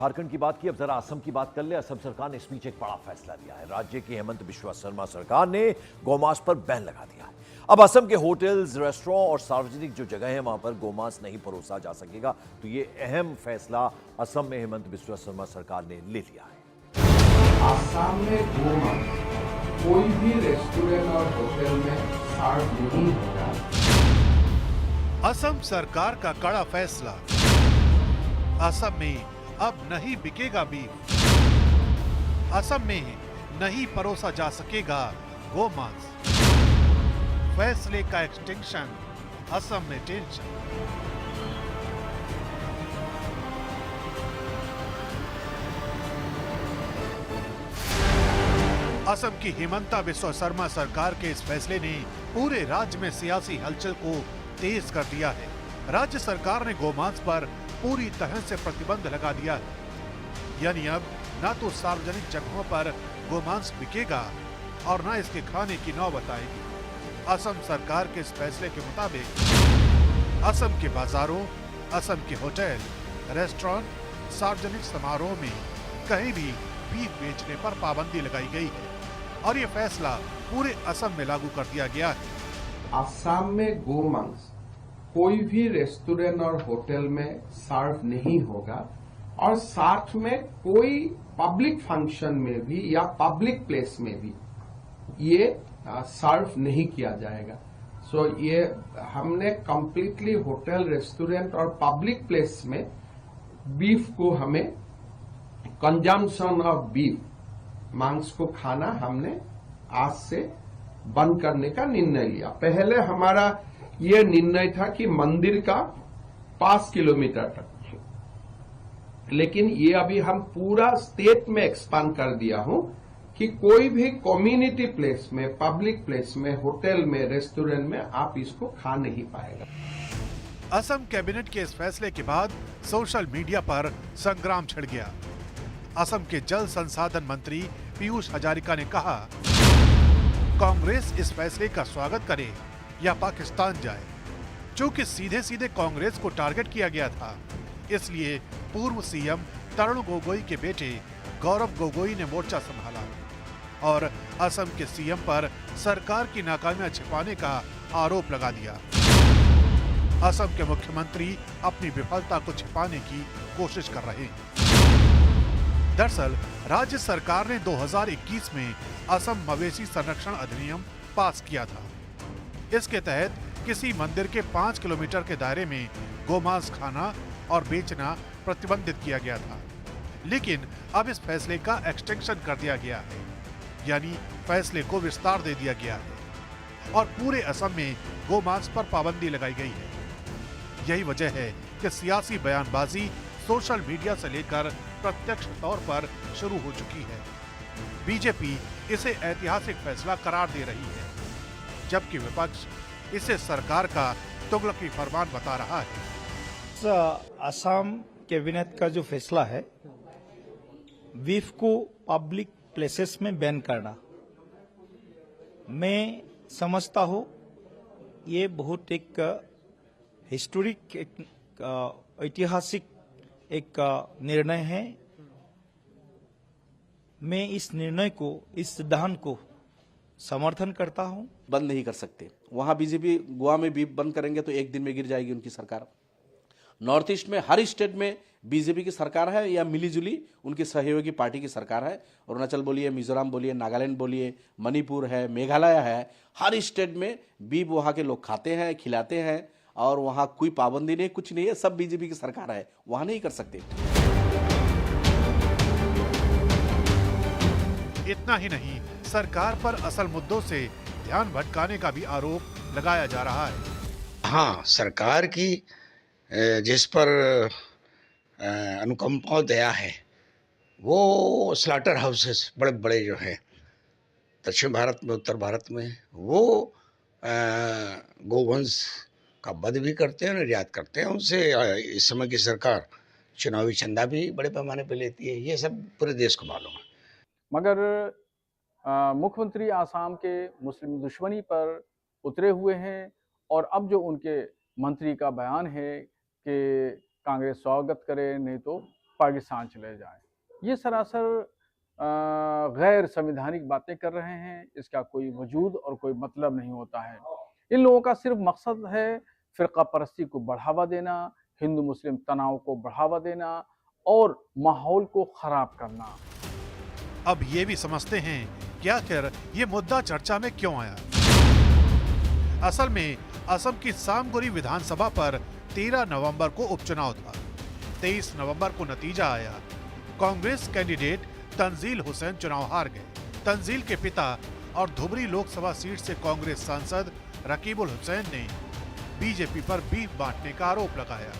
झारखंड की बात की, अब जरा असम की बात कर ले। असम सरकार ने इस बीच एक बड़ा फैसला लिया है। राज्य की हेमंत बिस्वा शर्मा सरकार ने गौमांस पर बैन लगा दिया है। अब असम के होटल्स, रेस्टोरेंट और सार्वजनिक जो जगह है वहां पर गौमांस नहीं परोसा जा सकेगा। तो ये अहम फैसला असम में हेमंत बिस्वा शर्मा सरकार ने ले लिया है। आसाम में गोमांस कोई भी रेस्टोरेंट और होटल में सर्व नहीं होगा। असम सरकार का कड़ा फैसला। असम में अब नहीं बिकेगा बीफ। असम में नहीं परोसा जा सकेगा गोमांस। फैसले का एक्सटेंशन, असम में टेंशन। असम की हेमंता बिस्वा शर्मा सरकार के इस फैसले ने पूरे राज्य में सियासी हलचल को तेज कर दिया है। राज्य सरकार ने गोमांस पर पूरी तरह से प्रतिबंध लगा दिया है। यानी अब न तो सार्वजनिक जगहों पर गोमांस बिकेगा और न इसके खाने की नौबत आएगी। असम सरकार के इस फैसले के मुताबिक असम के बाजारों, असम के होटल, रेस्टोरेंट, सार्वजनिक समारोह में कहीं भी बीफ बेचने पर पाबंदी लगाई गई है और ये फैसला पूरे असम में लागू कर दिया गया है। आसाम में गोमांस कोई भी रेस्टोरेंट और होटल में सर्व नहीं होगा और साथ में कोई पब्लिक फंक्शन में भी या पब्लिक प्लेस में भी ये सर्व नहीं किया जाएगा। सो ये हमने कंप्लीटली होटल, रेस्टोरेंट और पब्लिक प्लेस में बीफ को हमें कंजम्पशन ऑफ बीफ, मांस को खाना हमने आज से बंद करने का निर्णय लिया। पहले हमारा ये निर्णय था कि मंदिर का 5 किलोमीटर तक, लेकिन ये अभी हम पूरा स्टेट में एक्सपांड कर दिया हूं कि कोई भी कम्युनिटी प्लेस में, पब्लिक प्लेस में, होटल में, रेस्टोरेंट में आप इसको खा नहीं पाएगा। असम कैबिनेट के इस फैसले के बाद सोशल मीडिया पर संग्राम छिड़ गया। असम के जल संसाधन मंत्री पीयूष हजारिका ने कहा, कांग्रेस इस फैसले का स्वागत करे या पाकिस्तान जाए। चूंकि सीधे सीधे कांग्रेस को टारगेट किया गया था, इसलिए पूर्व सीएम तरुण गोगोई के बेटे गौरव गोगोई ने मोर्चा संभाला और असम के सीएम पर सरकार की नाकामियां छिपाने का आरोप लगा दिया। असम के मुख्यमंत्री अपनी विफलता को छिपाने की कोशिश कर रहे हैं। दरअसल राज्य सरकार ने 2021 में असम मवेशी संरक्षण अधिनियम पास किया था। इसके तहत किसी मंदिर के 5 किलोमीटर के दायरे में गोमांस खाना और बेचना प्रतिबंधित किया गया था। लेकिन अब इस फैसले का एक्सटेंशन कर दिया गया है, यानी फैसले को विस्तार दे दिया गया है और पूरे असम में गोमांस पर पाबंदी लगाई गई है। यही वजह है कि सियासी बयानबाजी सोशल मीडिया से लेकर प्रत्यक्ष तौर पर शुरू हो चुकी है। बीजेपी इसे ऐतिहासिक फैसला करार दे रही है, जबकि विपक्ष इसे सरकार का तुगलकी फरमान बता रहा है। असम कैबिनेट का जो फैसला है, बीफ को पब्लिक प्लेसेस में बैन करना, मैं समझता हूँ ये बहुत एक हिस्टोरिक, ऐतिहासिक एक निर्णय है। मैं इस निर्णय को, इस सिद्धांत को समर्थन करता हूं। बंद नहीं कर सकते। वहां बीजेपी गोवा में भी बंद करेंगे तो एक दिन में गिर जाएगी उनकी सरकार। नॉर्थ ईस्ट में हर स्टेट में बीजेपी की सरकार है या मिलीजुली उनकी सहयोगी पार्टी की सरकार है। अरुणाचल बोलिए, मिजोरम बोलिए, नागालैंड बोलिए, मणिपुर है, मेघालय है, हर स्टेट में बीफ वहां के लोग खाते हैं, खिलाते हैं और वहां कोई पाबंदी नहीं, कुछ नहीं है। सब बीजेपी की सरकार है, वहां नहीं कर सकते। इतना ही नहीं, सरकार पर असल मुद्दों से ध्यान भटकाने का भी आरोप लगाया जा रहा है। हाँ, सरकार की जिस पर अनुकंपा और दया है, वो स्लॉटर हाउसेस बड़े बड़े जो हैं दक्षिण भारत में, उत्तर भारत में, वो गोवंश का वध भी करते हैं, निर्यात करते हैं। उनसे इस समय की सरकार चुनावी चंदा भी बड़े पैमाने पर लेती है। ये सब पूरे देश को मालूम है। मगर मुख्यमंत्री आसाम के मुस्लिम दुश्मनी पर उतरे हुए हैं और अब जो उनके मंत्री का बयान है कि कांग्रेस स्वागत करे नहीं तो पाकिस्तान चले जाएं। ये सरासर गैर संवैधानिक बातें कर रहे हैं। इसका कोई वजूद और कोई मतलब नहीं होता है। इन लोगों का सिर्फ मकसद है फिरका परस्ती को बढ़ावा देना, हिंदू मुस्लिम तनाव को बढ़ावा देना और माहौल को खराब करना। अब ये भी समझते हैं कि आखिर ये मुद्दा चर्चा में क्यों आया। असल में असम की सामगुरी विधानसभा पर 13 नवंबर को उपचुनाव था। 23 नवंबर को नतीजा आया। कांग्रेस कैंडिडेट तंजील हुसैन चुनाव हार गए। तंजील के पिता और धुबरी लोकसभा सीट से कांग्रेस सांसद रकीबुल हुसैन ने बीजेपी पर बीफ बांटने का आरोप लगाया।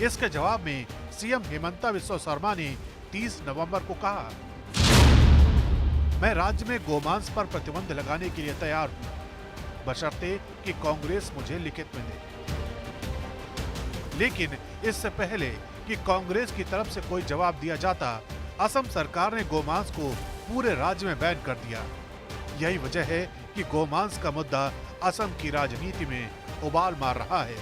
इसके जवाब में सीएम हेमंता बिस्वा शर्मा ने 30 नवंबर को कहा, मैं राज्य में गोमांस पर प्रतिबंध लगाने के लिए तैयार हूं, बशर्ते कि कांग्रेस मुझे लिखित में दे। लेकिन इससे पहले कि कांग्रेस की तरफ से कोई जवाब दिया जाता, असम सरकार ने गोमांस को पूरे राज्य में बैन कर दिया। यही वजह है कि गोमांस का मुद्दा असम की राजनीति में उबाल मार रहा है।